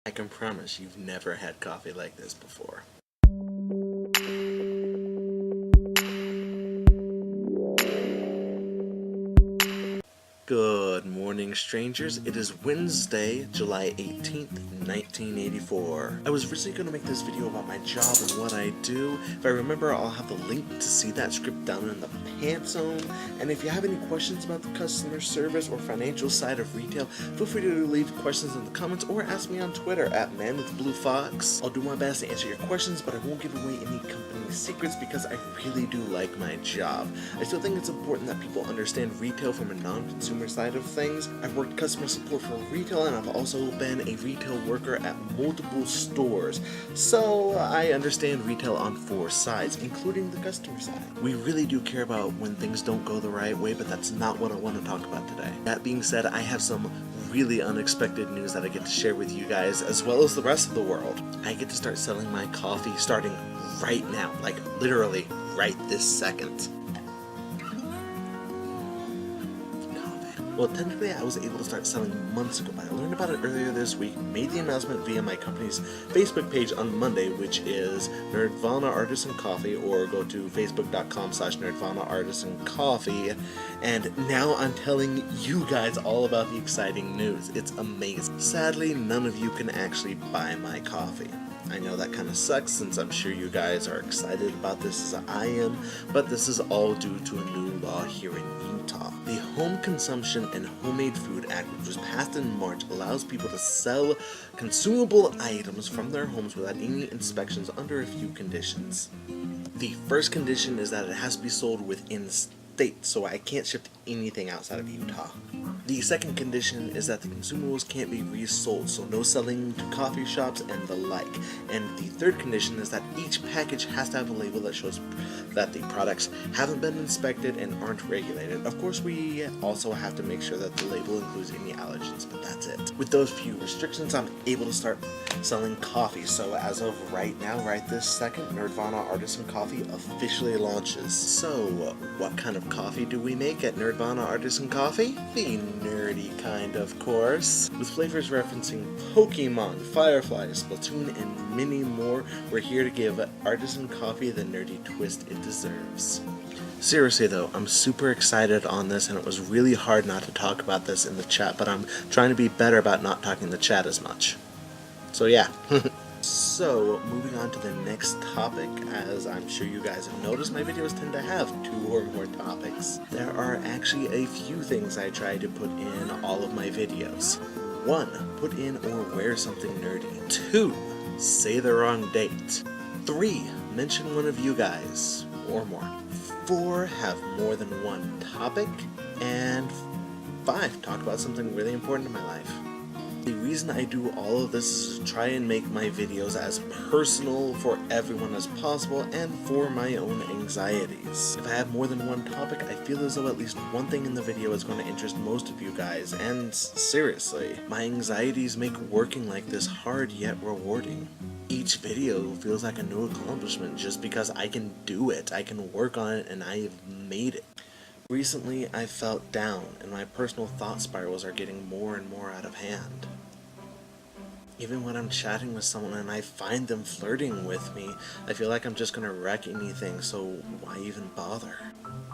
I can promise you've never had coffee like this before. Good morning, strangers. It is Wednesday, July 18th, 1984. I was originally going to make this video about my job and what I do. If I remember, I'll have the link to see that script down in the pants zone. And if you have any questions about the customer service or financial side of retail, feel free to leave questions in the comments or ask me on Twitter at ManWithBlueFox. I'll do my best to answer your questions, but I won't give away any company secrets because I really do like my job. I still think it's important that people understand retail from a non-consumer side of things. I've worked customer support for retail, and I've also been a retail worker at multiple stores, so I understand retail on four sides, including the customer side. We really do care about when things don't go the right way, but that's not what I want to talk about today. That being said, I have some really unexpected news that I get to share with you guys, as well as the rest of the world. I get to start selling my coffee starting right now, like literally right this second. Well, technically I was able to start selling months ago, but I learned about it earlier this week, made the announcement via my company's Facebook page on Monday, which is Nerdvana Artisan Coffee, or go to facebook.com/Nerdvana Artisan Coffee, and now I'm telling you guys all about the exciting news. It's amazing. Sadly, none of you can actually buy my coffee. I know that kind of sucks, since I'm sure you guys are excited about this as I am, but this is all due to a new law here in Utah. The Home Consumption and Homemade Food Act, which was passed in March, allows people to sell consumable items from their homes without any inspections under a few conditions. The first condition is that it has to be sold within state, so I can't ship anything outside of Utah. The second condition is that the consumables can't be resold, so no selling to coffee shops and the like. And the third condition is that each package has to have a label that shows that the products haven't been inspected and aren't regulated. Of course, we also have to make sure that the label includes any allergens, but that's it. With those few restrictions, I'm able to start selling coffee. So as of right now, right this second, Nerdvana Artisan Coffee officially launches. So what kind of coffee do we make at Nerdvana Artisan Coffee? The nerdy kind, of course. With flavors referencing Pokemon, Firefly, Splatoon, and many more, we're here to give Artisan Coffee the nerdy twist it deserves. Seriously though, I'm super excited on this, and it was really hard not to talk about this in the chat, but I'm trying to be better about not talking in the chat as much. So yeah. So, moving on to the next topic, as I'm sure you guys have noticed, my videos tend to have 2 or more topics. There are actually a few things I try to put in all of my videos. 1. Put in or wear something nerdy. 2. Say the wrong date. 3. Mention one of you guys, or more. 4. Have more than one topic. And 5. Talk about something really important in my life. The reason I do all of this is to try and make my videos as personal for everyone as possible, and for my own anxieties. If I have more than one topic, I feel as though at least one thing in the video is going to interest most of you guys, and seriously, my anxieties make working like this hard yet rewarding. Each video feels like a new accomplishment just because I can do it, I can work on it, and I have made it. Recently, I felt down, and my personal thought spirals are getting more and more out of hand. Even when I'm chatting with someone and I find them flirting with me, I feel like I'm just gonna wreck anything, so why even bother?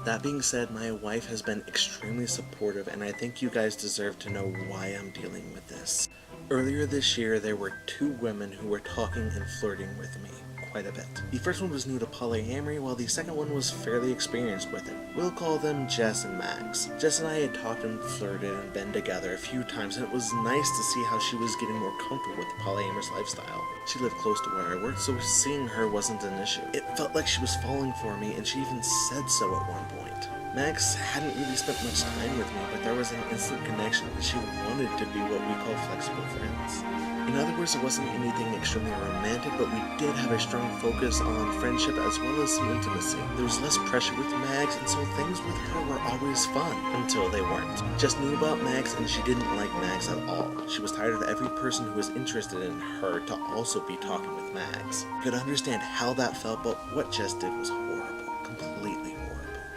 That being said, my wife has been extremely supportive, and I think you guys deserve to know why I'm dealing with this. Earlier this year, there were 2 women who were talking and flirting with me quite a bit. The first one was new to polyamory, while the second one was fairly experienced with it. We'll call them Jess and Max. Jess and I had talked and flirted and been together a few times, and it was nice to see how she was getting more comfortable with the polyamorous lifestyle. She lived close to where I worked, so seeing her wasn't an issue. It felt like she was falling for me, and she even said so at one point. Max hadn't really spent much time with me, but there was an instant connection, and she wanted to be what we call flexible friends. In other words, it wasn't anything extremely romantic, but we did have a strong focus on friendship as well as some intimacy. There was less pressure with Max, and so things with her were always fun, until they weren't. Jess knew about Max, and she didn't like Max at all. She was tired of every person who was interested in her to also be talking with Max. I could understand how that felt, but what Jess did was horrible. Completely horrible.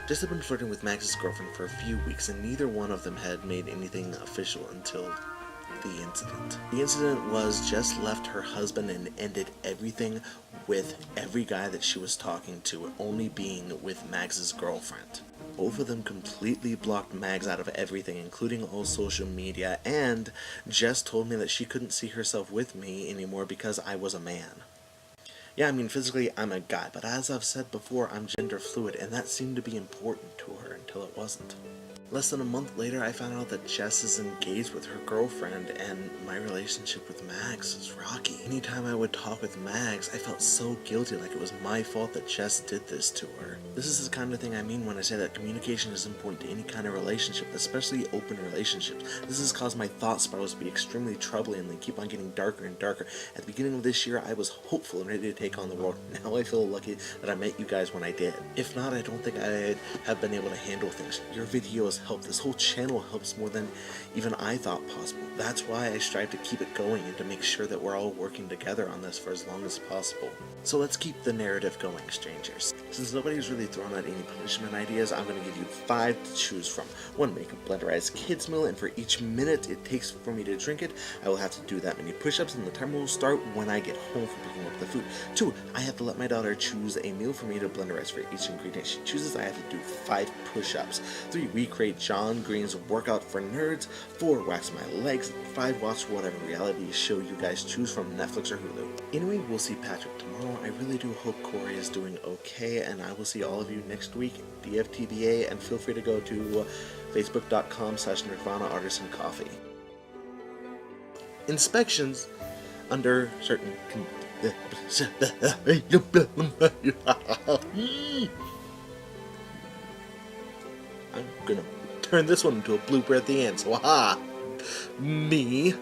Jess had been flirting with Max's girlfriend for a few weeks, and neither one of them had made anything official until the incident. The incident was Jess left her husband and ended everything with every guy that she was talking to only being with Mags's girlfriend. Both of them completely blocked Mags out of everything, including all social media, and Jess told me that she couldn't see herself with me anymore because I was a man. Yeah, I mean, physically I'm a guy, but as I've said before, I'm gender fluid, and that seemed to be important to her until it wasn't. Less than a month later, I found out that Jess is engaged with her girlfriend, and my relationship with Mags is rocky. Anytime I would talk with Mags, I felt so guilty, like it was my fault that Jess did this to her. This is the kind of thing I mean when I say that communication is important to any kind of relationship, especially open relationships. This has caused my thought spirals to be extremely troubling, and they keep on getting darker and darker. At the beginning of this year, I was hopeful and ready to take on the world. Now I feel lucky that I met you guys when I did. If not, I don't think I'd have been able to handle things. Your videos help. This whole channel helps more than even I thought possible. That's why I strive to keep it going and to make sure that we're all working together on this for as long as possible. So let's keep the narrative going, strangers. Since nobody's really thrown out any punishment ideas, I'm going to give you 5 to choose from. 1, make a blenderized kids meal, and for each minute it takes for me to drink it, I will have to do that many push-ups, and the timer will start when I get home from picking up the food. 2, I have to let my daughter choose a meal for me to blenderize. For each ingredient she chooses, I have to do 5 push-ups. 3, recreate John Green's workout for nerds. 4, wax my legs. 5, watch whatever reality show you guys choose from Netflix or Hulu. Anyway, we'll see Patrick tomorrow. I really do hope Corey is doing okay, and I will see all of you next week. DFTBA, and feel free to go to facebook.com/Nerdvana Artisan Coffee. Inspections under certain I'm gonna turn this one into a blooper at the end, so aha! Me